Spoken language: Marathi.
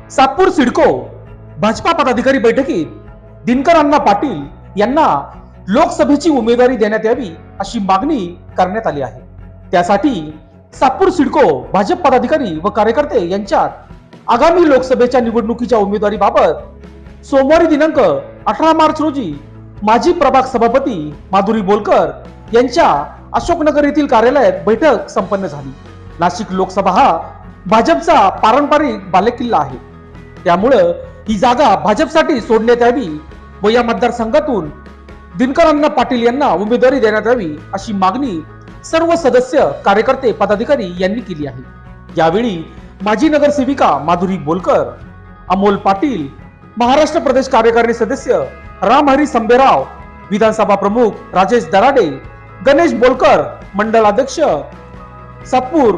सातपूर सिडको भाजपा पदाधिकारी बैठकीत दिनकर अण्णा पाटील यांना लोकसभेची उमेदवारी देण्यात यावी अशी मागणी करण्यात आली आहे। त्यासाठी सातपूर सिडको भाजप पदाधिकारी व कार्यकर्ते यांच्यात आगामी लोकसभेच्या निवडणुकीच्या उमेदवारीबाबत सोमवारी दिनांक 18 मार्च रोजी माजी प्रभाग सभापती माधुरी बोलकर यांच्या अशोकनगर येथील कार्यालयात बैठक संपन्न झाली। नाशिक लोकसभा हा भाजपचा पारंपरिक बालेकिल्ला आहे, त्यामुळे ही जागा भाजपसाठी सोडण्यात यावी व या मतदारसंघातून दिनकर अण्णा पाटील यांना उमेदवारी देण्यात यावी अशी मागणी सर्व सदस्य कार्यकर्ते पदाधिकारी यांनी केली आहे। यावेळी माजी नगरसेविका माधुरी बोलकर, अमोल पाटील, महाराष्ट्र प्रदेश कार्यकारिणी सदस्य रामहरी संबेराव, विधानसभा प्रमुख राजेश दराडे, गणेश बोलकर, मंडल अध्यक्ष सातपूर